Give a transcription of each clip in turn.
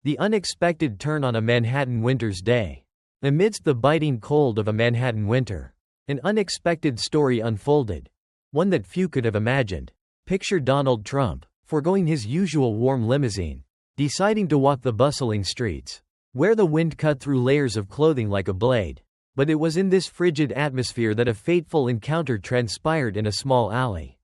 The unexpected turn on a Manhattan winter's day. Amidst the biting cold of a Manhattan winter, an unexpected story unfolded. One that few could have imagined. Picture Donald Trump, foregoing his usual warm limousine, deciding to walk the bustling streets, where the wind cut through layers of clothing like a blade. But it was in this frigid atmosphere that a fateful encounter transpired in a small alley,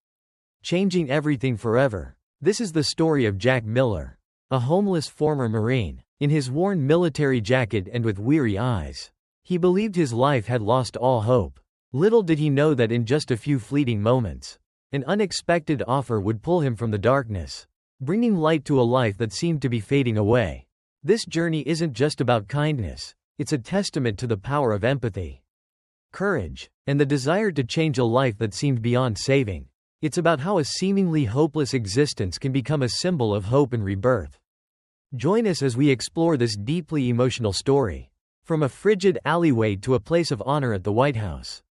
changing everything forever. This is the story of Jack Miller, a homeless former Marine. In his worn military jacket and with weary eyes, he believed his life had lost all hope. Little did he know that in just a few fleeting moments, an unexpected offer would pull him from the darkness, bringing light to a life that seemed to be fading away. This journey isn't just about kindness, it's a testament to the power of empathy, courage, and the desire to change a life that seemed beyond saving. It's about how a seemingly hopeless existence can become a symbol of hope and rebirth. Join us as we explore this deeply emotional story, from a frigid alleyway to a place of honor at the White House.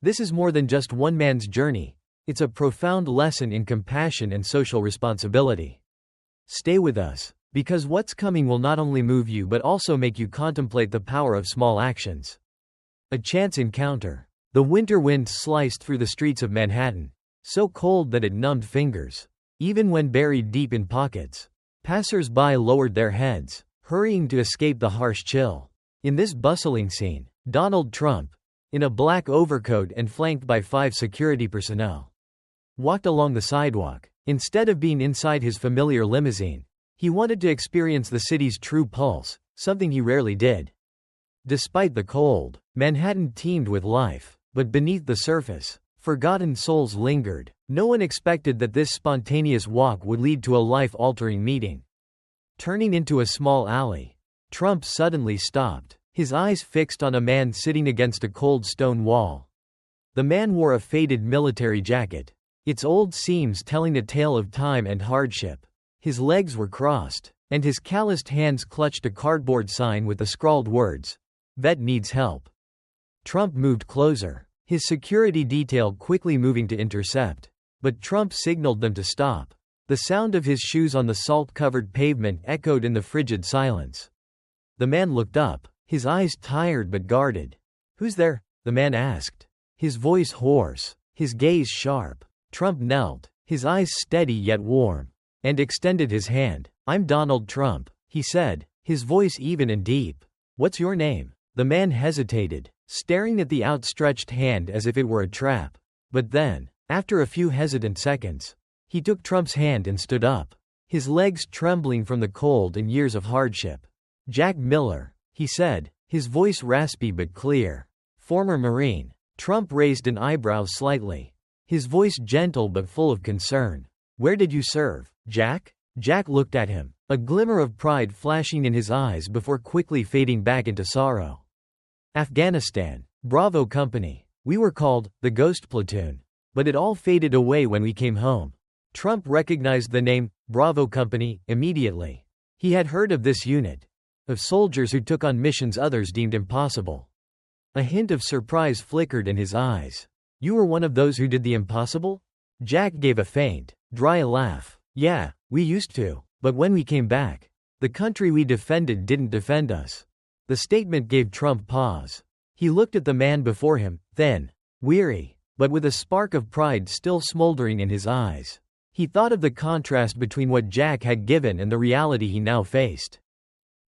This is more than just one man's journey, it's a profound lesson in compassion and social responsibility. Stay with us, because what's coming will not only move you but also make you contemplate the power of small actions. A chance encounter. The winter wind sliced through the streets of Manhattan, so cold that it numbed fingers, even when buried deep in pockets. Passers-by lowered their heads, hurrying to escape the harsh chill. In this bustling scene, Donald Trump, in a black overcoat and flanked by 5 security personnel, walked along the sidewalk. Instead of being inside his familiar limousine, he wanted to experience the city's true pulse, something he rarely did. Despite the cold, Manhattan teemed with life, but beneath the surface, forgotten souls lingered. No one expected that this spontaneous walk would lead to a life-altering meeting. Turning into a small alley, Trump suddenly stopped, his eyes fixed on a man sitting against a cold stone wall. The man wore a faded military jacket, its old seams telling a tale of time and hardship. His legs were crossed, and his calloused hands clutched a cardboard sign with the scrawled words, "Vet needs help." Trump moved closer, his security detail quickly moving to intercept. But Trump signaled them to stop. The sound of his shoes on the salt-covered pavement echoed in the frigid silence. The man looked up, his eyes tired but guarded. "Who's there?" the man asked, his voice hoarse, his gaze sharp. Trump knelt, his eyes steady yet warm, and extended his hand. "I'm Donald Trump," he said, his voice even and deep. "What's your name?" The man hesitated, staring at the outstretched hand as if it were a trap. But then, after a few hesitant seconds, he took Trump's hand and stood up, his legs trembling from the cold and years of hardship. "Jack Miller," he said, his voice raspy but clear. "Former Marine." Trump raised an eyebrow slightly, his voice gentle but full of concern. "Where did you serve, Jack?" Jack looked at him, a glimmer of pride flashing in his eyes before quickly fading back into sorrow. "Afghanistan. Bravo Company. We were called the Ghost Platoon. But it all faded away when we came home." Trump recognized the name, Bravo Company, immediately. He had heard of this unit, of soldiers who took on missions others deemed impossible. A hint of surprise flickered in his eyes. "You were one of those who did the impossible?" Jack gave a faint, dry laugh. "Yeah, we used to. But when we came back, the country we defended didn't defend us." The statement gave Trump pause. He looked at the man before him, thin, weary, but with a spark of pride still smoldering in his eyes. He thought of the contrast between what Jack had given and the reality he now faced.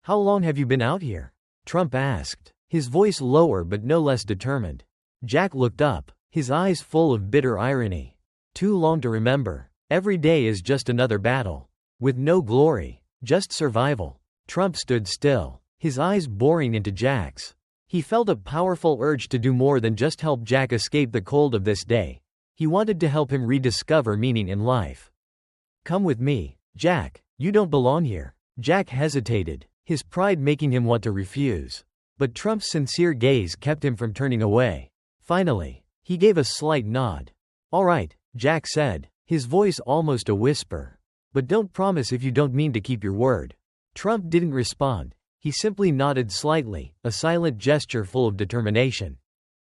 "How long have you been out here?" Trump asked, his voice lower but no less determined. Jack looked up, his eyes full of bitter irony. "Too long to remember. Every day is just another battle. With no glory, just survival." Trump stood still, his eyes boring into Jack's. He felt a powerful urge to do more than just help Jack escape the cold of this day. He wanted to help him rediscover meaning in life. "Come with me, Jack. You don't belong here." Jack hesitated, his pride making him want to refuse. But Trump's sincere gaze kept him from turning away. Finally, he gave a slight nod. "All right," Jack said, his voice almost a whisper. "But don't promise if you don't mean to keep your word." Trump didn't respond. He simply nodded slightly, a silent gesture full of determination.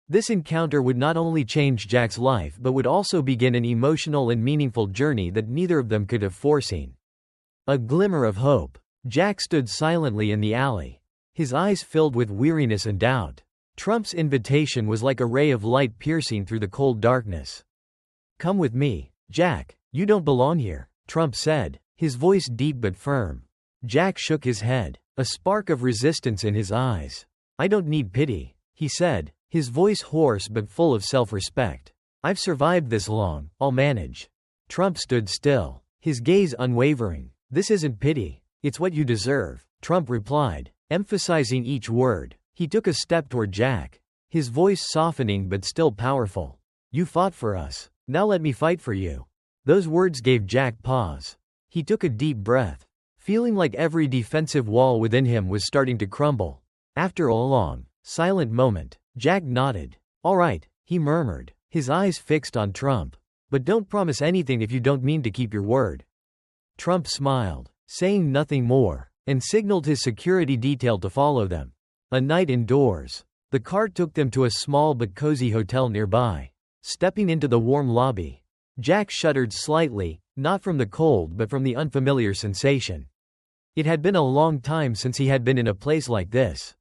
This encounter would not only change Jack's life but would also begin an emotional and meaningful journey that neither of them could have foreseen. A glimmer of hope. Jack stood silently in the alley, his eyes filled with weariness and doubt. Trump's invitation was like a ray of light piercing through the cold darkness. "Come with me, Jack. You don't belong here," Trump said, his voice deep but firm. Jack shook his head, a spark of resistance in his eyes. "I don't need pity," he said, his voice hoarse but full of self-respect. "I've survived this long, I'll manage." Trump stood still, his gaze unwavering. "This isn't pity, it's what you deserve," Trump replied, emphasizing each word. He took a step toward Jack, his voice softening but still powerful. "You fought for us, now let me fight for you." Those words gave Jack pause. He took a deep breath, feeling like every defensive wall within him was starting to crumble. After a long, silent moment, Jack nodded. "All right," he murmured, his eyes fixed on Trump. "But don't promise anything if you don't mean to keep your word." Trump smiled, saying nothing more, and signaled his security detail to follow them. A night indoors. The car took them to a small but cozy hotel nearby. Stepping into the warm lobby, Jack shuddered slightly, not from the cold but from the unfamiliar sensation. It had been a long time since he had been in a place like this.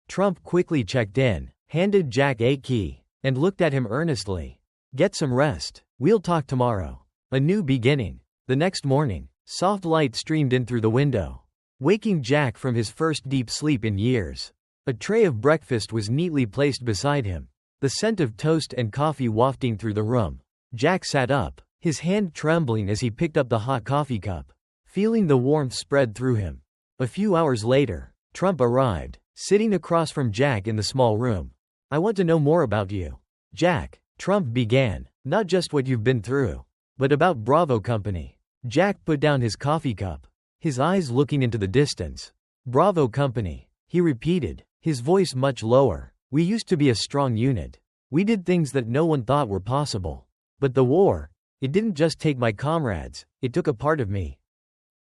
Trump quickly checked in, handed Jack a key, and looked at him earnestly. "Get some rest. We'll talk tomorrow." A new beginning. The next morning, soft light streamed in through the window, waking Jack from his first deep sleep in years. A tray of breakfast was neatly placed beside him, the scent of toast and coffee wafting through the room. Jack sat up, his hand trembling as he picked up the hot coffee cup, feeling the warmth spread through him. A few hours later, Trump arrived, sitting across from Jack in the small room. "I want to know more about you, Jack," Trump began, "not just what you've been through, but about Bravo Company." Jack put down his coffee cup, his eyes looking into the distance. "Bravo Company," he repeated, his voice much lower. "We used to be a strong unit. We did things that no one thought were possible. But the war, it didn't just take my comrades, it took a part of me,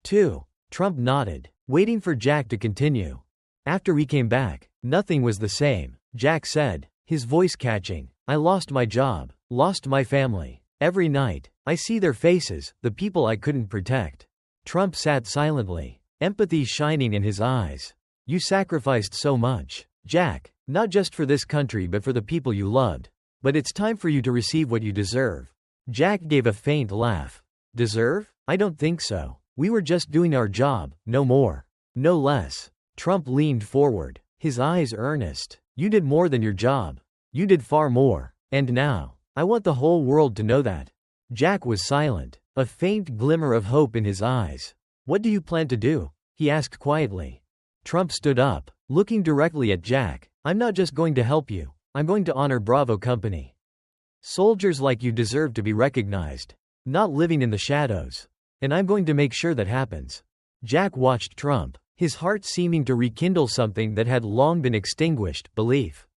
too." Trump nodded, waiting for Jack to continue. "After we came back, nothing was the same," Jack said, his voice catching. "I lost my job, lost my family. Every night, I see their faces, the people I couldn't protect." Trump sat silently, empathy shining in his eyes. "You sacrificed so much, Jack, not just for this country but for the people you loved. But it's time for you to receive what you deserve." Jack gave a faint laugh. "Deserve? I don't think so. We were just doing our job, no more, no less." Trump leaned forward, his eyes earnest. "You did more than your job. You did far more. And now, I want the whole world to know that." Jack was silent, a faint glimmer of hope in his eyes. "What do you plan to do?" he asked quietly. Trump stood up, looking directly at Jack. "I'm not just going to help you, I'm going to honor Bravo Company. Soldiers like you deserve to be recognized, not living in the shadows. And I'm going to make sure that happens." Jack watched Trump, his heart seeming to rekindle something that had long been extinguished, belief.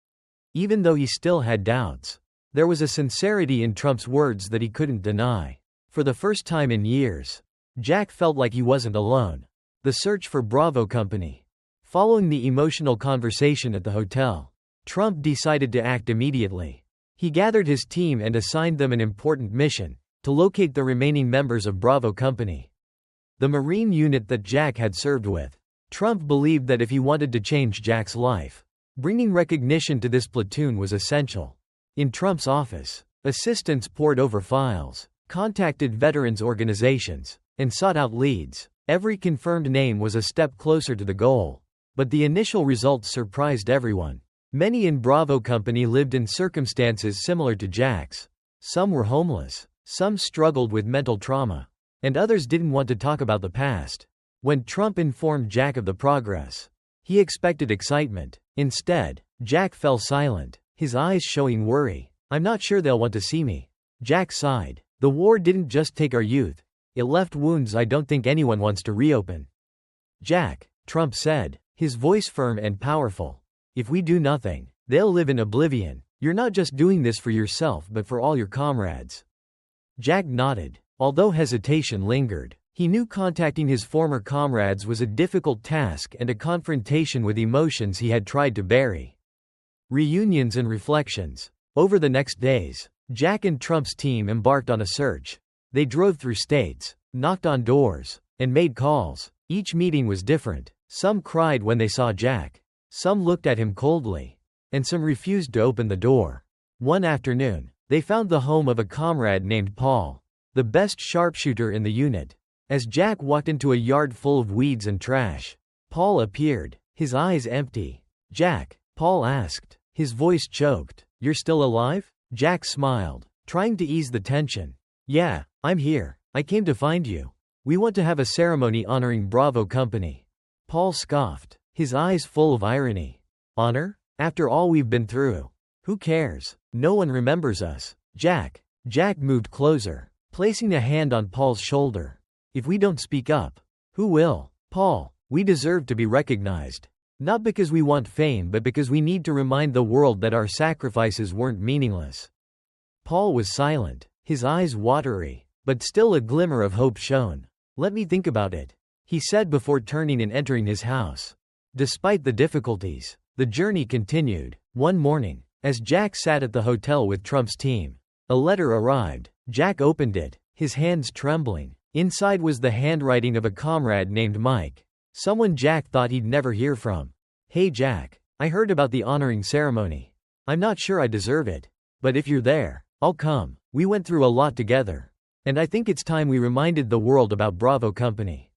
Even though he still had doubts, there was a sincerity in Trump's words that he couldn't deny. For the first time in years, Jack felt like he wasn't alone. The search for Bravo Company. Following the emotional conversation at the hotel, Trump decided to act immediately. He gathered his team and assigned them an important mission: to locate the remaining members of Bravo Company, the Marine unit that Jack had served with. Trump believed that if he wanted to change Jack's life, bringing recognition to this platoon was essential. In Trump's office, assistants pored over files, contacted veterans organizations, and sought out leads. Every confirmed name was a step closer to the goal. But the initial results surprised everyone. Many in Bravo Company lived in circumstances similar to Jack's. Some were homeless, some struggled with mental trauma, and others didn't want to talk about the past. When Trump informed Jack of the progress, he expected excitement. Instead, Jack fell silent, his eyes showing worry. "I'm not sure they'll want to see me." Jack sighed. "The war didn't just take our youth, it left wounds I don't think anyone wants to reopen." "Jack," Trump said, his voice firm and powerful, "if we do nothing, they'll live in oblivion. You're not just doing this for yourself but for all your comrades." Jack nodded, although hesitation lingered. He knew contacting his former comrades was a difficult task and a confrontation with emotions he had tried to bury. Reunions and reflections. Over the next days, Jack and Trump's team embarked on a search. They drove through states, knocked on doors, and made calls. Each meeting was different. Some cried when they saw Jack. Some looked at him coldly. And some refused to open the door. One afternoon, they found the home of a comrade named Paul, the best sharpshooter in the unit. As Jack walked into a yard full of weeds and trash, Paul appeared, his eyes empty. "Jack," Paul asked, his voice choked. "You're still alive?" Jack smiled, trying to ease the tension. "Yeah, I'm here. I came to find you. We want to have a ceremony honoring Bravo Company." Paul scoffed, his eyes full of irony. "Honor? After all we've been through? Who cares? No one remembers us." Jack moved closer, placing a hand on Paul's shoulder. "If we don't speak up, who will?" "Paul, we deserve to be recognized. Not because we want fame but because we need to remind the world that our sacrifices weren't meaningless." Paul was silent, his eyes watery, but still a glimmer of hope shone. "Let me think about it," he said before turning and entering his house. Despite the difficulties, the journey continued. One morning, as Jack sat at the hotel with Trump's team, a letter arrived. Jack opened it, his hands trembling. Inside was the handwriting of a comrade named Mike, someone Jack thought he'd never hear from. "Hey Jack, I heard about the honoring ceremony. I'm not sure I deserve it. But if you're there, I'll come. We went through a lot together. And I think it's time we reminded the world about Bravo Company."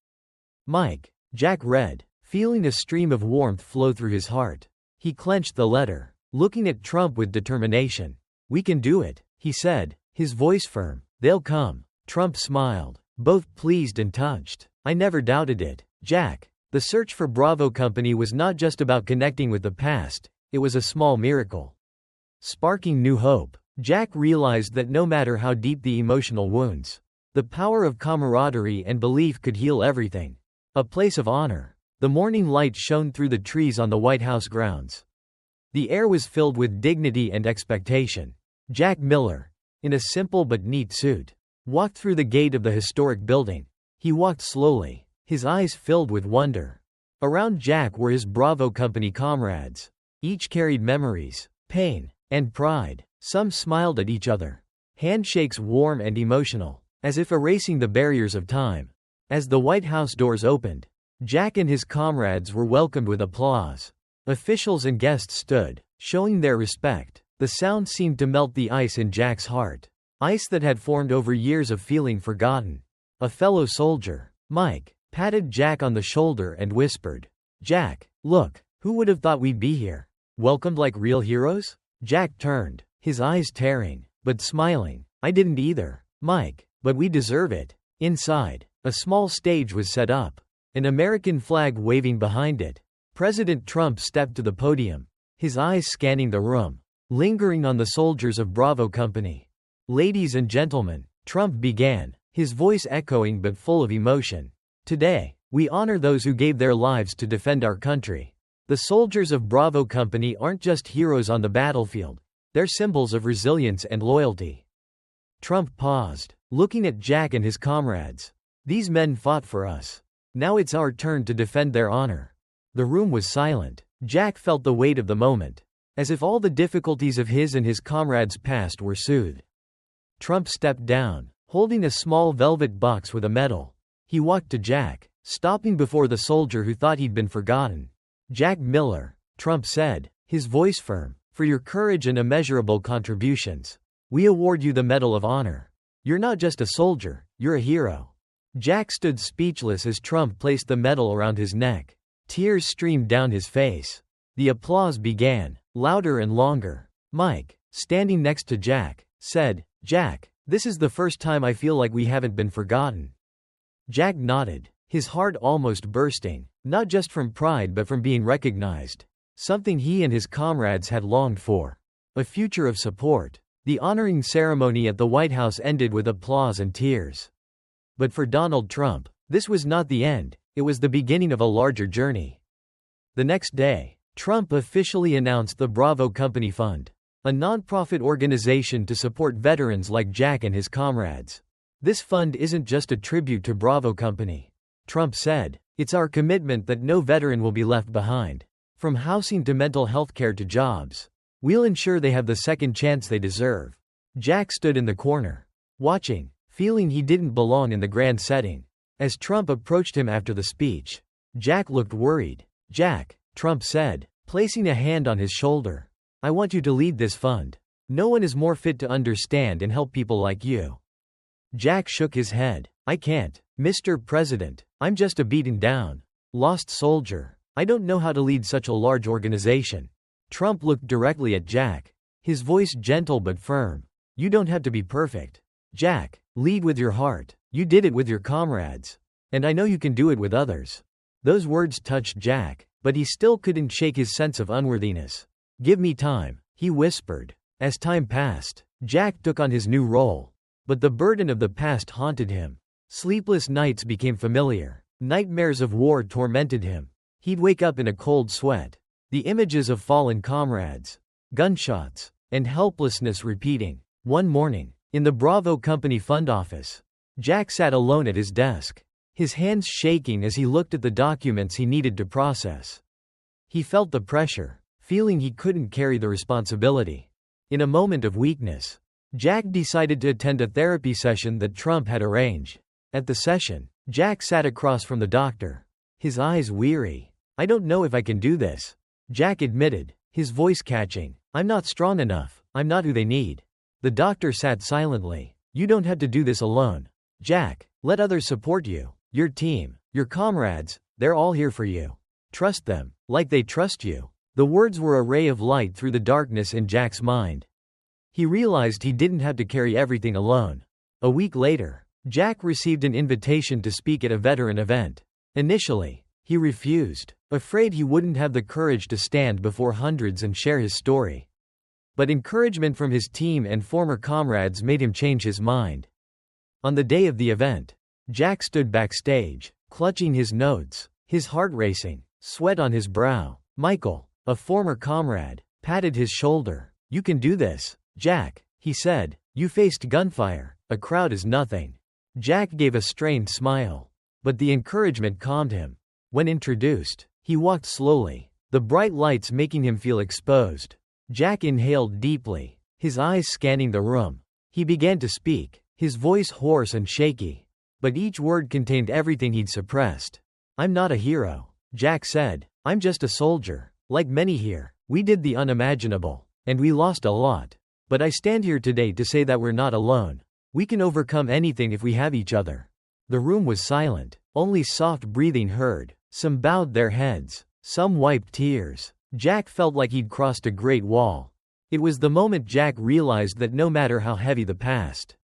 "Mike," Jack read, feeling a stream of warmth flow through his heart. He clenched the letter, looking at Trump with determination. "We can do it," he said, his voice firm. "They'll come." Trump smiled, both pleased and touched. "I never doubted it, Jack." The search for Bravo Company was not just about connecting with the past, it was a small miracle. Sparking new hope, Jack realized that no matter how deep the emotional wounds, the power of camaraderie and belief could heal everything. A place of honor. The morning light shone through the trees on the White House grounds. The air was filled with dignity and expectation. Jack Miller, in a simple but neat suit, walked through the gate of the historic building. He walked slowly, his eyes filled with wonder. Around Jack were his Bravo Company comrades. Each carried memories, pain, and pride. Some smiled at each other, handshakes warm and emotional, as if erasing the barriers of time. As the White House doors opened, Jack and his comrades were welcomed with applause. Officials and guests stood, showing their respect. The sound seemed to melt the ice in Jack's heart, ice that had formed over years of feeling forgotten. A fellow soldier, Mike, patted Jack on the shoulder and whispered, "Jack, look, who would have thought we'd be here? Welcomed like real heroes?" Jack turned, his eyes tearing, but smiling. "I didn't either, Mike, but we deserve it." Inside, a small stage was set up, an American flag waving behind it. President Trump stepped to the podium, his eyes scanning the room, lingering on the soldiers of Bravo Company. "Ladies and gentlemen," Trump began, his voice echoing but full of emotion. "Today, we honor those who gave their lives to defend our country. The soldiers of Bravo Company aren't just heroes on the battlefield, they're symbols of resilience and loyalty." Trump paused, looking at Jack and his comrades. "These men fought for us. Now it's our turn to defend their honor." The room was silent. Jack felt the weight of the moment, as if all the difficulties of his and his comrades' past were soothed. Trump stepped down, holding a small velvet box with a medal. He walked to Jack, stopping before the soldier who thought he'd been forgotten. "Jack Miller," Trump said, his voice firm, "for your courage and immeasurable contributions, we award you the Medal of Honor. You're not just a soldier, you're a hero." Jack stood speechless as Trump placed the medal around his neck. Tears streamed down his face. The applause began, louder and longer. Mike, standing next to Jack, said, "Jack, this is the first time I feel like we haven't been forgotten." Jack nodded, his heart almost bursting, not just from pride but from being recognized. Something he and his comrades had longed for. A future of support. The honoring ceremony at the White House ended with applause and tears. But for Donald Trump, this was not the end, it was the beginning of a larger journey. The next day, Trump officially announced the Bravo Company Fund, a nonprofit organization to support veterans like Jack and his comrades. "This fund isn't just a tribute to Bravo Company," Trump said. "It's our commitment that no veteran will be left behind. From housing to mental health care to jobs, we'll ensure they have the second chance they deserve." Jack stood in the corner, watching, feeling he didn't belong in the grand setting. As Trump approached him after the speech, Jack looked worried. "Jack," Trump said, placing a hand on his shoulder, "I want you to lead this fund. No one is more fit to understand and help people like you." Jack shook his head. "I can't, Mr. President. I'm just a beaten down, lost soldier. I don't know how to lead such a large organization." Trump looked directly at Jack, his voice gentle but firm. "You don't have to be perfect. Jack, lead with your heart. You did it with your comrades. And I know you can do it with others." Those words touched Jack, but he still couldn't shake his sense of unworthiness. "Give me time," he whispered. As time passed, Jack took on his new role. But the burden of the past haunted him. Sleepless nights became familiar. Nightmares of war tormented him. He'd wake up in a cold sweat. The images of fallen comrades, gunshots, and helplessness repeating. One morning, in the Bravo Company fund office, Jack sat alone at his desk, his hands shaking as he looked at the documents he needed to process. He felt the pressure, feeling he couldn't carry the responsibility. In a moment of weakness, Jack decided to attend a therapy session that Trump had arranged. At the session, Jack sat across from the doctor, his eyes weary. "I don't know if I can do this," Jack admitted, his voice catching. "I'm not strong enough. I'm not who they need." The doctor sat silently. "You don't have to do this alone, Jack. Let others support you. Your team, your comrades, they're all here for you. Trust them, like they trust you." The words were a ray of light through the darkness in Jack's mind. He realized he didn't have to carry everything alone. A week later, Jack received an invitation to speak at a veteran event. Initially, he refused, afraid he wouldn't have the courage to stand before hundreds and share his story. But encouragement from his team and former comrades made him change his mind. On the day of the event, Jack stood backstage, clutching his notes, his heart racing, sweat on his brow. Michael, a former comrade, patted his shoulder. "You can do this, Jack," he said. "You faced gunfire. A crowd is nothing." Jack gave a strained smile. But the encouragement calmed him. When introduced, he walked slowly, the bright lights making him feel exposed. Jack inhaled deeply, his eyes scanning the room. He began to speak, his voice hoarse and shaky. But each word contained everything he'd suppressed. "I'm not a hero," Jack said. "I'm just a soldier. Like many here, we did the unimaginable. And we lost a lot. But I stand here today to say that we're not alone. We can overcome anything if we have each other." The room was silent, only soft breathing heard. Some bowed their heads, some wiped tears. Jack felt like he'd crossed a great wall. It was the moment Jack realized that no matter how heavy the past,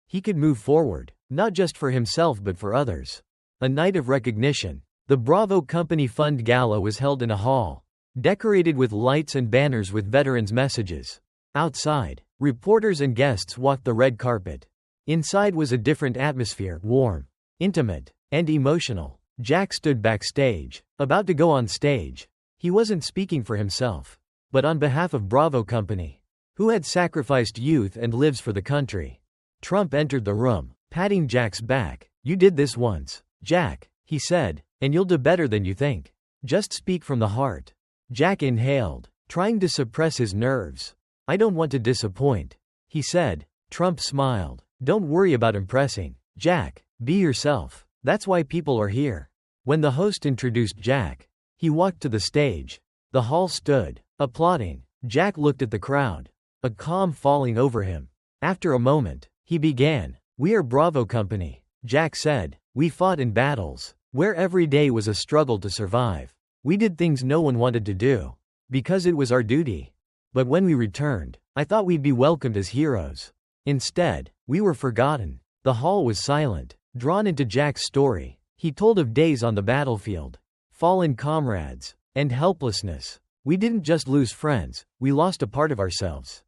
he could move forward, not just for himself but for others. A night of recognition. The Bravo Company Fund Gala was held in a hall, decorated with lights and banners with veterans' messages. Outside, reporters and guests walked the red carpet. Inside was a different atmosphere, warm, intimate, and emotional. Jack stood backstage, about to go on stage. He wasn't speaking for himself, but on behalf of Bravo Company, who had sacrificed youth and lives for the country. Trump entered the room, patting Jack's back. "You did this once, Jack," he said, "and you'll do better than you think. Just speak from the heart." Jack inhaled, trying to suppress his nerves. "I don't want to disappoint," he said. Trump smiled. "Don't worry about impressing, Jack. Be yourself. That's why people are here." When the host introduced Jack, he walked to the stage. The hall stood, applauding. Jack looked at the crowd, a calm falling over him. After a moment, he began. "We are Bravo Company," Jack said. "We fought in battles, where every day was a struggle to survive. We did things no one wanted to do, because it was our duty. But when we returned, I thought we'd be welcomed as heroes. Instead, we were forgotten." The hall was silent, drawn into Jack's story. He told of days on the battlefield, fallen comrades, and helplessness. "We didn't just lose friends, we lost a part of ourselves,"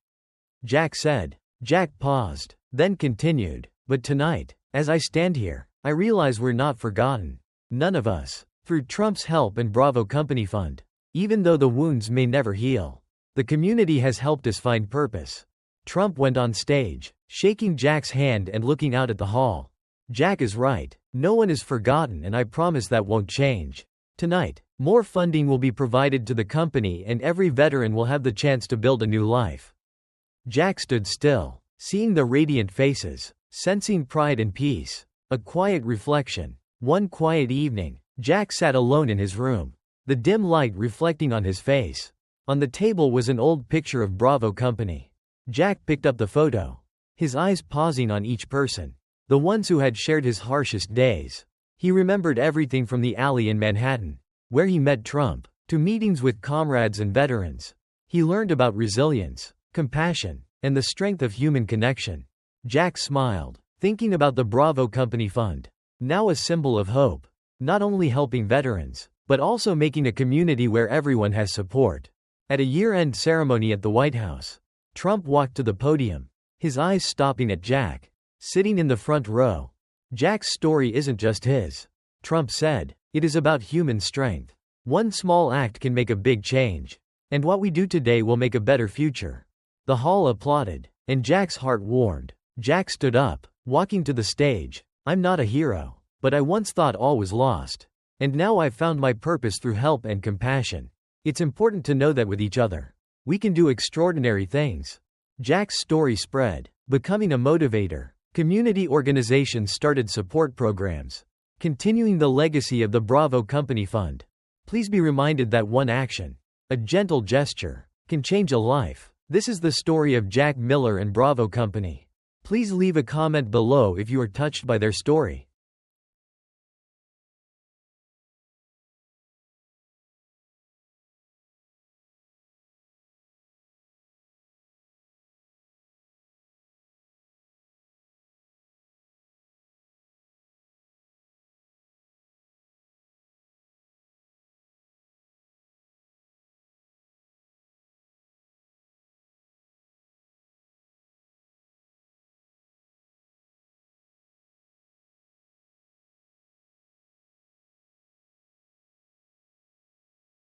Jack said. Jack paused, then continued. "But tonight, as I stand here, I realize we're not forgotten. None of us. Through Trump's help and Bravo Company Fund. Even though the wounds may never heal, the community has helped us find purpose." Trump went on stage, shaking Jack's hand and looking out at the hall. "Jack is right. No one is forgotten, and I promise that won't change. Tonight, more funding will be provided to the company and every veteran will have the chance to build a new life." Jack stood still, seeing the radiant faces, sensing pride and peace. A quiet reflection. One quiet evening, Jack sat alone in his room, the dim light reflecting on his face. On the table was an old picture of Bravo Company. Jack picked up the photo, his eyes pausing on each person, the ones who had shared his harshest days. He remembered everything from the alley in Manhattan, where he met Trump, to meetings with comrades and veterans. He learned about resilience, compassion, and the strength of human connection. Jack smiled, thinking about the Bravo Company Fund, now a symbol of hope, not only helping veterans, but also making a community where everyone has support. At a year-end ceremony at the White House, Trump walked to the podium, his eyes stopping at Jack, sitting in the front row. Jack's story isn't just his, Trump said. It is about human strength. One small act can make a big change. And what we do today will make a better future. The hall applauded, and Jack's heart warmed. Jack stood up, walking to the stage. I'm not a hero, but I once thought all was lost. And now I've found my purpose through help and compassion. It's important to know that with each other, we can do extraordinary things. Jack's story spread, becoming a motivator. Community organizations started support programs, continuing the legacy of the Bravo Company Fund. Please be reminded that one action, a gentle gesture, can change a life. This is the story of Jack Miller and Bravo Company. Please leave a comment below if you are touched by their story.